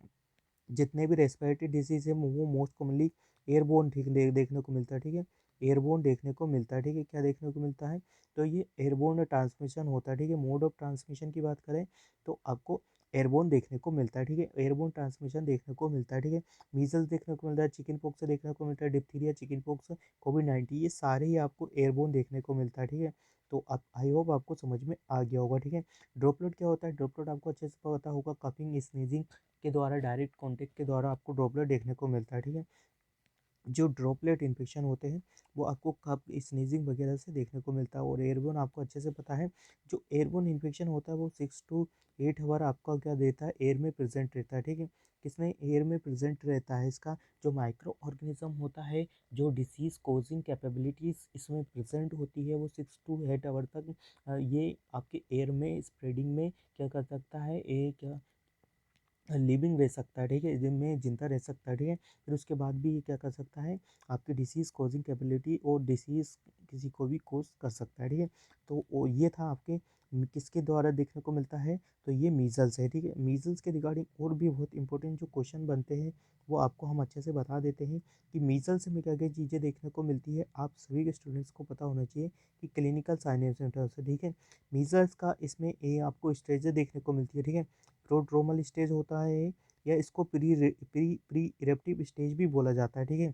जितने भी रेस्पिरेटरी डिसीज़ है वो मोस्ट कॉमनली एयरबोर्न देखने को मिलता है, ठीक है। एयरबोर्न देखने को मिलता है, ठीक है। क्या देखने को मिलता है, तो ये एयरबोर्न ट्रांसमिशन होता है, ठीक है। मोड ऑफ ट्रांसमिशन की बात करें तो आपको एयरबोर्न देखने को मिलता है, ठीक है। एयरबोर्न ट्रांसमिशन देखने को मिलता है, ठीक है। मीजल्स देखने को मिलता है, चिकन पॉक्स से देखने को मिलता है, डिप्थीरिया, चिकन पॉक्स, कोविड-19 ये सारे ही आपको एयरबोर्न देखने को मिलता है, ठीक है। तो आप आई होप आपको समझ में आ गया होगा, ठीक है। ड्रॉपलेट क्या होता है, ड्रॉपलेट आपको अच्छे से पता होगा, कफिंग स्नीजिंग के द्वारा डायरेक्ट कांटेक्ट के द्वारा आपको ड्रॉपलेट देखने को मिलता है, ठीक है। जो ड्रॉपलेट इन्फेक्शन होते हैं वो आपको कफ स्नीजिंग वगैरह से देखने को मिलता है। और एयरबोर्न आपको अच्छे से पता है, जो एयरबोर्न इन्फेक्शन होता है वो 6 to 8 आवर आपका क्या देता है, एयर में प्रेजेंट रहता है, ठीक है। किसमें, एयर में प्रेजेंट रहता है। इसका जो माइक्रो ऑर्गेनिज्म होता है, जो डिसीज कोजिंग कैपेबिलिटीज इसमें प्रेजेंट होती है, वो 6 to 8 आवर तक ये आपके एयर में स्प्रेडिंग में क्या कर सकता है, एक लिविंग रह सकता है, ठीक है, जिनमें जिंदा रह सकता है, ठीक है। फिर उसके बाद भी ये क्या कर सकता है, आपकी डिसीज़ कॉजिंग कैपेबिलिटी और डिसीज़ किसी को भी कोज कर सकता है, ठीक है। तो ये था आपके किसके द्वारा देखने को मिलता है, तो ये मीजल्स है, ठीक है। मीजल्स के रिगार्डिंग और भी बहुत इंपॉर्टेंट जो क्वेश्चन बनते हैं वो आपको हम अच्छे से बता देते हैं कि मीजल्स में क्या क्या चीज़ें देखने को मिलती है। आप सभी के स्टूडेंट्स को पता होना चाहिए कि क्लिनिकल साइंस सेंटर से, ठीक है। मीजल्स का इसमें ये आपको स्टेजेस देखने को मिलती है, ठीक है। प्रोड्रोमल स्टेज होता है, या इसको प्री इरेप्टिव स्टेज भी बोला जाता है, ठीक है।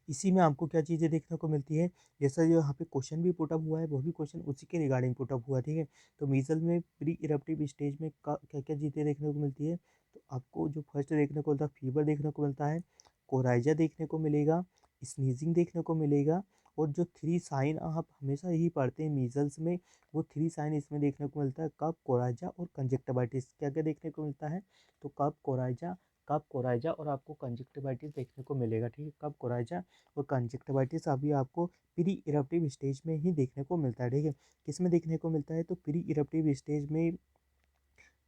इसी में आपको क्या चीज़ें देखने को मिलती है, जैसा जो यहाँ पे क्वेश्चन भी पुटअप हुआ है वो भी क्वेश्चन उसी के रिगार्डिंग पुटअप हुआ है, ठीक है। तो मीजल में प्री इरेप्टिव स्टेज में क्या क्या चीज़ें देखने को मिलती है, तो आपको जो फर्स्ट देखने को मिलता है फीवर देखने को मिलता है, कोराइजा देखने को मिलेगा, स्नीजिंग देखने को मिलेगा। और जो 3 साइन आप हमेशा यही पढ़ते हैं मीजल्स में, वो 3 साइन इसमें देखने को मिलता है, कफ, कोराइजा और कंजक्टिवाइटिस। क्या क्या देखने को मिलता है, तो कफ कोराइजा और आपको कंजक्टिवाइटिस देखने को मिलेगा, ठीक है। कफ कोराइजा और कंजक्टिवाइटिस अभी आपको प्री इरप्टिव स्टेज में ही देखने को मिलता है, ठीक है। किस में देखने को मिलता है, तो प्री इरप्टिव स्टेज में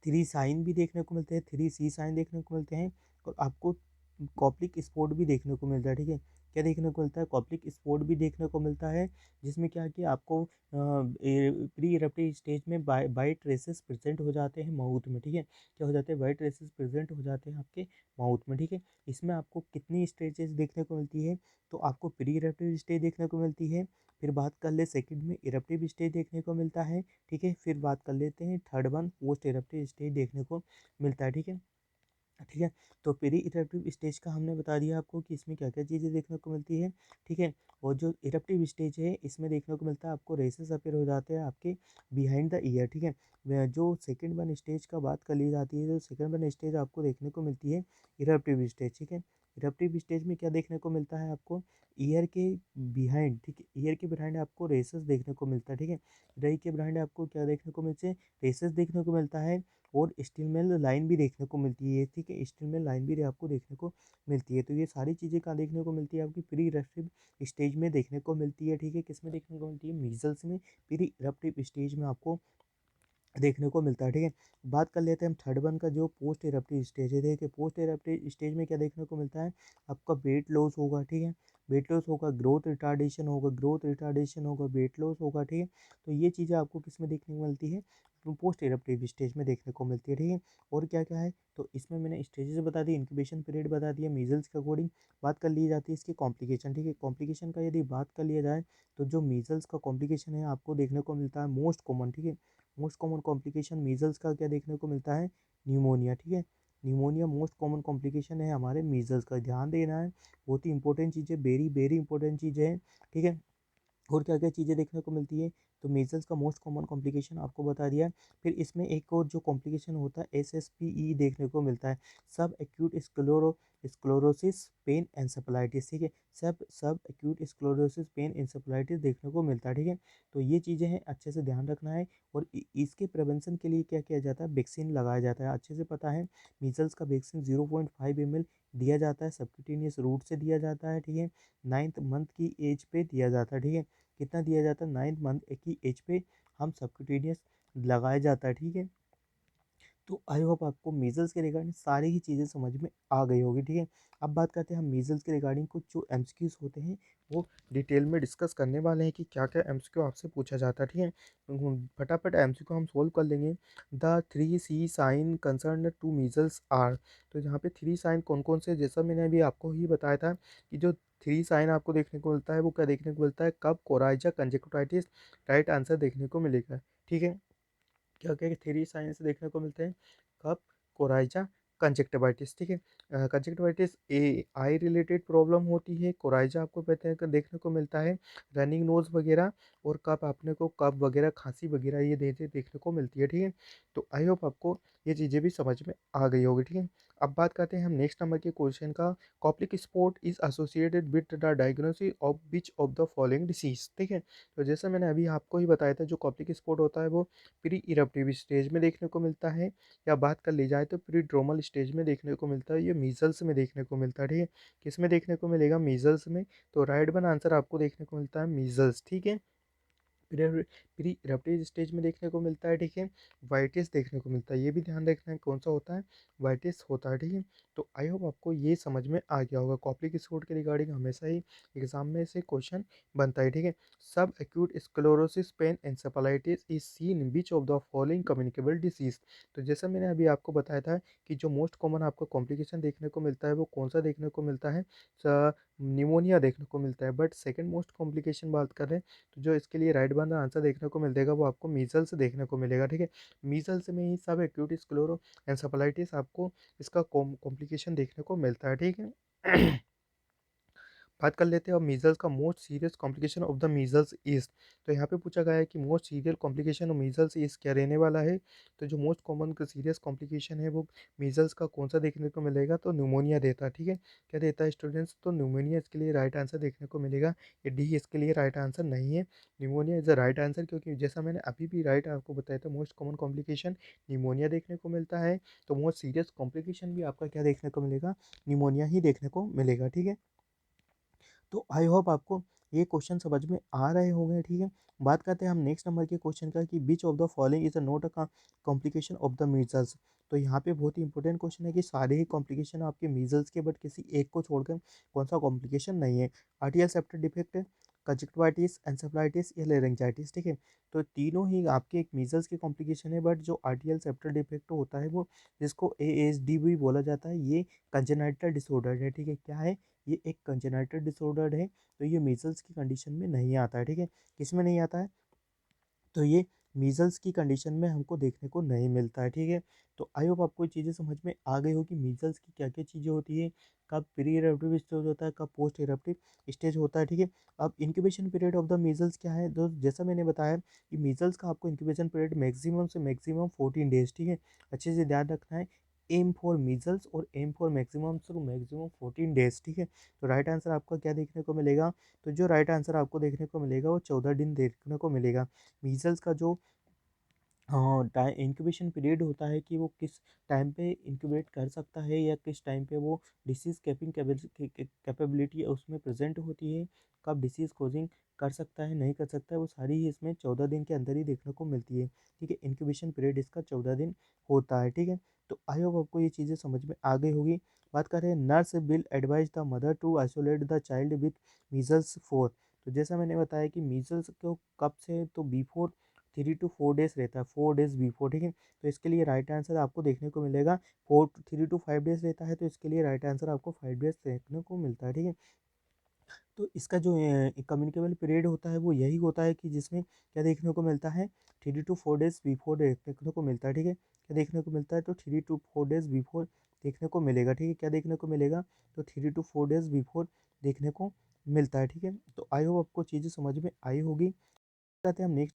3 साइन भी देखने को मिलते हैं, 3 सी साइन देखने को मिलते हैं। और आपको कॉप्लिक स्पॉट भी देखने को मिलता है, ठीक है। क्या देखने को मिलता है, कॉप्लिक स्पॉट भी देखने को मिलता है, जिसमें क्या है कि आपको प्री इरप्टिव स्टेज में वाइट रेसेस प्रेजेंट हो जाते हैं माउथ में, ठीक है। क्या हो जाते हैं, वाइट रेसेस प्रेजेंट हो जाते हैं आपके माउथ में, ठीक है। इसमें आपको कितनी स्टेजेस देखने को मिलती है, तो आपको प्री इरप्टिव स्टेज देखने को मिलती है। फिर बात कर ले सेकंड में इरप्टिव स्टेज देखने को मिलता है, ठीक है। फिर बात कर लेते हैं third one, post eruptive stage देखने को मिलता है, ठीक है। ठीक है, तो प्री इरप्टिव स्टेज का हमने बता दिया आपको कि इसमें क्या क्या चीज़ें देखने को मिलती है, ठीक है। और जो इरप्टिव स्टेज है इसमें देखने को मिलता है आपको रेसेस अपीयर हो जाते हैं आपके बिहाइंड द ईयर, ठीक है। जो सेकंड वन स्टेज का बात कर ली जाती है, जो सेकंड वन स्टेज आपको देखने को मिलती है इरप्टिव स्टेज, ठीक है। इरप्टिव स्टेज में क्या देखने को मिलता है आपको, ईयर के बिहाइंड, ठीक है, ईयर के बिहाइंड आपको रेसेस देखने को मिलता है, ठीक है, ईयर के बिहाइंड आपको क्या देखने को मिलते हैं, रेसेस देखने को मिलता है, और स्टीलमेल लाइन भी देखने को मिलती है, ठीक है, स्टीलमेल लाइन भी आपको देखने को मिलती है। तो ये सारी चीज़ें कहाँ देखने को मिलती है, आपकी प्री इरप्टिव स्टेज में देखने को मिलती है, ठीक है, किस में देखने को मिलती है, मीजल्स में, प्री इरप्टिव स्टेज में आपको देखने को मिलता है, ठीक है। बात कर लेते हैं हम थर्ड वन का, जो पोस्ट इरप्टिव स्टेज है। देखिए पोस्ट इरप्टिव स्टेज में क्या देखने को मिलता है, आपका वेट लॉस होगा, ठीक है, वेट लॉस होगा, ग्रोथ रिटार्डेशन होगा, ग्रोथ रिटार्डेशन होगा, वेट लॉस होगा, ठीक है। तो ये चीज़ें आपको किस में देखने को मिलती है, तो पोस्ट इरप्टिव स्टेज में देखने को मिलती है, ठीक है। और क्या क्या है, तो इसमें मैंने स्टेजेस बता दी, इंक्यूबेशन पीरियड बता दिया, मीजल्स के अकॉर्डिंग बात कर ली जाती है इसकी कॉम्प्लिकेशन, ठीक है। कॉम्प्लिकेशन का यदि बात कर लिया जाए, तो जो मीजल्स का कॉम्प्लिकेशन है आपको देखने को मिलता है मोस्ट कॉमन, ठीक है, मोस्ट कॉमन कॉम्प्लिकेशन मीजल्स का क्या देखने को मिलता है, न्यूमोनिया, ठीक है, न्यूमोनिया मोस्ट कॉमन कॉम्प्लिकेशन है हमारे मीजल्स का, ध्यान देना है, बहुत ही इंपॉर्टेंट चीज़ है, वेरी वेरी इंपॉर्टेंट चीज़ है, ठीक है। और क्या क्या चीज़ें देखने को मिलती है, तो मीजल्स का मोस्ट कॉमन कॉम्प्लिकेशन आपको बता दिया है। फिर इसमें एक और जो कॉम्प्लिकेशन होता है SSPE देखने को मिलता है, subacute sclerosis pen encephalitis, ठीक है, subacute sclerosis pen encephalitis देखने को मिलता है, ठीक है। तो ये चीज़ें हैं, अच्छे से ध्यान रखना है। और इसके प्रिवेंशन के लिए क्या किया जाता है, वैक्सीन लगाया जाता है, अच्छे से पता है, मीजल्स का वैक्सीन 0.5 ml दिया जाता है, सबक्यूटेनियस रूट से दिया जाता है, ठीक है, 9th मंथ की एज पे दिया जाता है, ठीक है, कितना दिया जाता है, 9th मंथ की एज पे हम सबक्यूटेनियस लगाया जाता है, ठीक है। तो आई होप आपको मीजल्स के रिगार्डिंग सारी ही चीज़ें समझ में आ गई होगी, ठीक है। अब बात करते हैं हम मीजल्स के रिगार्डिंग कुछ जो एमसीक्यूज होते हैं, वो डिटेल में डिस्कस करने वाले हैं कि क्या क्या एमसीक्यू आपसे पूछा जाता है, ठीक है। फटाफट एमसीक्यू हम सोल्व कर लेंगे। The 3 C sign concern to measles are, तो यहाँ पे 3 साइन कौन कौन से, जैसा मैंने अभी आपको ही बताया था कि जो 3 साइन आपको देखने को मिलता है वो क्या देखने को मिलता है, कब, कोराइजा, कंजक्टिवाइटिस, राइट आंसर देखने को मिलेगा, ठीक है। क्या क्या थ्री साइंस देखने को मिलते हैं, कफ, कोराइजा, कंजक्टिवाइटिस, ठीक है। Conjunctivitis A I related problem होती है, कोराइजा आपको पता है कि देखने को मिलता है रनिंग नोज वगैरह, और कफ आपने को कफ वगैरह, खांसी वगैरह ये देखने को मिलती है, ठीक है। तो आई होप आपको ये चीज़ें भी समझ में आ गई होगी, ठीक है। अब बात करते हैं हम नेक्स्ट नंबर के क्वेश्चन का, Koplik spot is associated with the diagnosis of which of the following disease, ठीक है। तो जैसा मैंने अभी आपको ही बताया था, जो कॉप्लिक स्पॉट होता है वो प्री इरप्टिव स्टेज में देखने को मिलता है, या बात कर ली जाए तो प्री ड्रोमल स्टेज में देखने को मिलता है, ये मीजल्स में देखने को मिलता है, ठीक है। किस में देखने को मिलेगा, मीजल्स में। तो राइट वन आंसर आपको देखने को मिलता है मीजल्स, ठीक है। प्री इरप्टिव स्टेज में देखने को मिलता है, ठीक है। वाइटिस देखने को मिलता है, ये भी ध्यान रखना है कौन सा होता है, वाइटिस होता है, ठीक है। तो आई होप आपको ये समझ में आ गया होगा, कॉप्लिक स्पोर्ट के रिगार्डिंग हमेशा ही एग्जाम में से क्वेश्चन बनता है, ठीक है। Subacute sclerosis panencephalitis is seen which of the following communicable disease, तो जैसा मैंने अभी आपको बताया था कि जो मोस्ट कॉमन आपको कॉम्प्लिकेशन देखने को मिलता है वो कौन सा देखने को मिलता है, निमोनिया देखने को मिलता है। बट सेकेंड मोस्ट कॉम्प्लिकेशन बात कर रहे हैं, तो जो इसके लिए राइट वन आंसर देखने को मिलेगा वो आपको मीजल्स देखने को मिलेगा, ठीक है। मीजल्स में ही सब एक्यूट स्क्लेरो एंसेफेलाइटिस आपको इसका कॉम्प्लिकेशन देखने को मिलता है, ठीक है। बात कर लेते हैं अब मीजल्स का, most serious complication of the measles is, तो यहाँ पे पूछा गया है कि most serious complication of measles is क्या रहने वाला है, तो जो मोस्ट कॉमन सीरियस कॉम्प्लिकेशन है वो मीजल्स का कौन सा देखने को मिलेगा, तो न्यूमोनिया देता है, ठीक है। क्या देता है स्टूडेंट्स, तो न्यूमोनिया इसके लिए राइट आंसर देखने को मिलेगा, ये डी इसके लिए राइट आंसर नहीं है, pneumonia is the right answer, क्योंकि जैसा मैंने अभी भी राइट आपको बताया था, मोस्ट कॉमन कॉम्प्लिकेशन न्यूमोनिया देखने को मिलता है, तो मोस्ट सीरियस कॉम्प्लिकेशन भी आपका क्या देखने को मिलेगा, न्यूमोनिया ही देखने को मिलेगा, ठीक है। तो आई होप आपको ये क्वेश्चन समझ में आ रहे होंगे, ठीक है। बात करते हैं हम नेक्स्ट नंबर के क्वेश्चन का, कि which of the following is a note a complication of the measles, तो यहाँ पे बहुत ही इंपॉर्टेंट क्वेश्चन है कि सारे ही कॉम्प्लिकेशन आपके मीजल्स के, बट किसी एक को छोड़कर कौन सा कॉम्प्लिकेशन नहीं है, आर्टियल सेप्टर डिफेक्ट, कंजक्टिवाइटिस, एंसेफेलाइटिस या लेरिंजाइटिस, ठीक है। तो तीनों ही आपके एक मीजल्स के कॉम्प्लिकेशन है, बट जो आर्टियल सेप्टर डिफेक्ट होता है वो, जिसको ASD भी बोला जाता है, ये कंजेनाइटल डिसऑर्डर है, ठीक है। क्या है, ये एक कंजेनाइटल डिसऑर्डर है, तो ये मीजल्स की कंडीशन में नहीं आता है, ठीक है। किस में नहीं आता है, तो ये मीजल्स की कंडीशन में हमको देखने को नहीं मिलता है, ठीक है। तो आई होप आपको ये चीज़ें समझ में आ गई हो कि मीजल्स की क्या क्या चीज़ें होती है, कब प्री इरप्टिव स्टेज होता है, कब पोस्ट इरप्टिव स्टेज होता है, ठीक है। अब incubation period of the measles क्या है, तो जैसा मैंने बताया कि मीजल्स का आपको इंक्यूबेशन पीरियड मैक्सिमम से मैक्सिमम 14 डेज, ठीक है, अच्छे से ध्यान रखना है। एम फॉर मीजल्स और M for maximum through maximum 14 days, ठीक है। तो राइट आंसर आपका क्या देखने को मिलेगा? तो जो राइट आंसर आपको देखने को मिलेगा वो 14 दिन देखने को मिलेगा। मीजल्स का जो हाँ, टाइम इंक्यूबेशन पीरियड होता है कि वो किस टाइम पे इंक्यूबेट कर सकता है या किस टाइम पे वो डिसीज़ कैपिंग कैपेबिलिटी उसमें प्रेजेंट होती है, कब डिसीज़ कोजिंग कर सकता है नहीं कर सकता है, वो सारी ही इसमें 14 दिन के अंदर ही देखने को मिलती है, ठीक है। इंक्यूबेशन पीरियड इसका 14 दिन होता है, ठीक है। तो आई होप आपको ये चीज़ें समझ में आ गई होगी। बात करें nurse will advise the mother to isolate the child with measles for. तो जैसा मैंने बताया कि मीजल्स को कब से, तो बिफोर 3 to 4 डेज रहता है, 4 डेज बिफोर, ठीक है। तो इसके लिए राइट आंसर आपको देखने को मिलेगा 3 to 5 डेज रहता है, तो इसके लिए राइट आंसर आपको 5 डेज देखने को मिलता है, ठीक है। तो इसका जो कम्युनिकेबल पीरियड होता है वो यही होता है कि जिसमें क्या देखने को मिलता है, 3 to 4 डेज बिफोर देखने को मिलता है, ठीक है। क्या देखने को मिलता है? तो 3 to 4 डेज बिफोर देखने को मिलेगा, ठीक है। क्या देखने को मिलेगा? तो 3 to 4 डेज बिफोर देखने को मिलता है, ठीक है। तो आई होप आपको चीज़ें समझ में आई होगी। कहते हैं हम नेक्स्ट।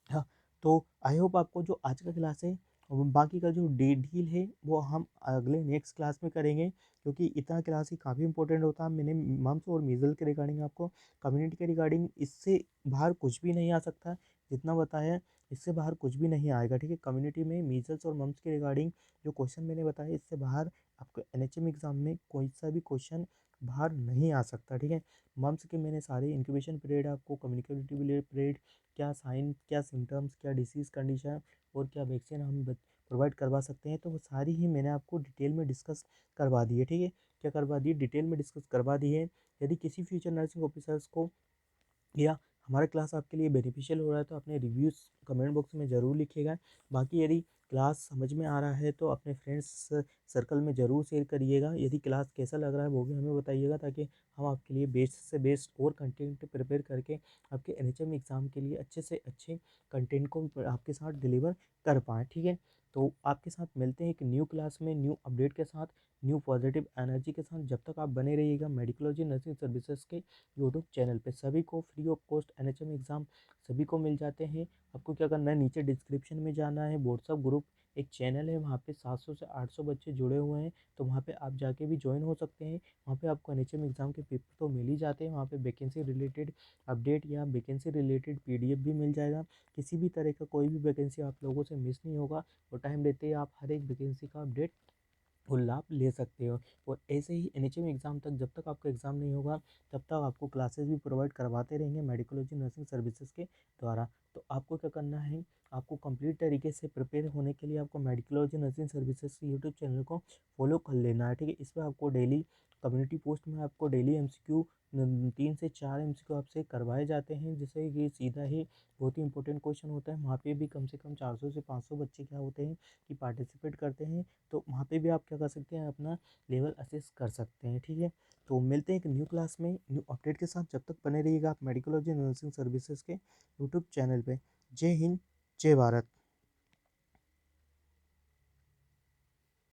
हाँ, तो आई होप आपको जो आज का क्लास है और बाकी का जो डील है वो हम अगले नेक्स्ट क्लास में करेंगे, क्योंकि इतना क्लास ही काफ़ी इंपॉर्टेंट होता है। मैंने मम्स और मीजल के रिगार्डिंग आपको, कम्युनिटी के रिगार्डिंग इससे बाहर कुछ भी नहीं आ सकता, जितना बताया इससे बाहर कुछ भी नहीं आएगा, ठीक है। कम्युनिटी में मीजल्स और मम्स के रिगार्डिंग जो क्वेश्चन मैंने बताया इससे बाहर आपको एनएचएम एग्जाम में कोई सा भी क्वेश्चन बाहर नहीं आ सकता, ठीक है। मम्स के मैंने सारे इंक्यूबेशन पीरियड आपको, कम्युनिकेबिलिटी पीरियड, क्या साइन, क्या सिम्टम्स, क्या डिसीज़ कंडीशन और क्या वैक्सीन हम प्रोवाइड करवा सकते हैं, तो वो सारी ही मैंने आपको डिटेल में डिस्कस करवा दी है, ठीक है। क्या करवा दी? डिटेल में डिस्कस करवा दी है। यदि किसी फ्यूचर नर्सिंग ऑफिसर्स को या हमारा क्लास आपके लिए बेनिफिशियल हो रहा है तो अपने रिव्यूज़ कमेंट बॉक्स में ज़रूर लिखिएगा। बाकी यदि क्लास समझ में आ रहा है तो अपने फ्रेंड्स सर्कल में ज़रूर शेयर करिएगा। यदि क्लास कैसा लग रहा है वो भी हमें बताइएगा, ताकि हम आपके लिए बेस्ट से बेस्ट और कंटेंट प्रिपेयर करके आपके एनएचएम एग्ज़ाम के लिए अच्छे से अच्छे कंटेंट को आपके साथ डिलीवर कर पाएँ, ठीक है। तो आपके साथ मिलते हैं एक न्यू क्लास में, न्यू अपडेट के साथ, न्यू पॉजिटिव एनर्जी के साथ। जब तक आप बने रहिएगा मेडिकोलॉजी नर्सिंग सर्विसेज के यूट्यूब चैनल पे। सभी को free of cost NHM exam सभी को मिल जाते हैं। आपको क्या करना है, नीचे डिस्क्रिप्शन में जाना है, व्हाट्सअप ग्रुप एक चैनल है, वहाँ पे 700 से 800 बच्चे जुड़े हुए हैं, तो वहाँ पे आप जाके भी ज्वाइन हो सकते हैं। वहाँ पे आपको एनएचएम एग्ज़ाम के पेपर तो मिल ही जाते हैं, वहाँ पे वैकेंसी रिलेटेड अपडेट या वैकेंसी रिलेटेड पीडीएफ भी मिल जाएगा। किसी भी तरह का कोई भी वैकेंसी आप लोगों से मिस नहीं होगा, और टाइम देते ही आप हर एक वैकेंसी का अपडेट वो लाभ ले सकते हो। और ऐसे ही एनएचएम एग्ज़ाम तक, जब तक आपका एग्ज़ाम नहीं होगा तब तक आपको क्लासेस भी प्रोवाइड करवाते रहेंगे मेडिकोलॉजी नर्सिंग सर्विसेज के द्वारा। तो आपको क्या करना है, आपको कंप्लीट तरीके से प्रिपेयर होने के लिए आपको मेडिकोलॉजी नर्सिंग सर्विसेज के यूट्यूब चैनल को फॉलो कर लेना है, ठीक है। इस पर आपको डेली कम्युनिटी पोस्ट में आपको डेली एमसीक्यू 3 से 4 एमसीक्यू आपसे करवाए जाते हैं, जिससे कि सीधा ही बहुत ही इंपॉर्टेंट क्वेश्चन होता है। वहाँ पे भी कम से कम 400 से 500 बच्चे क्या होते हैं कि पार्टिसिपेट करते हैं, तो वहाँ पे भी आप क्या कर सकते हैं, अपना लेवल असेस कर सकते हैं, ठीक है। तो मिलते हैं एक न्यू क्लास में न्यू अपडेट के साथ। जब तक बने रहिएगा आप मेडिकोलॉजी नर्सिंग सर्विसेज के यूट्यूब चैनल पे। जय हिंद, जय भारत।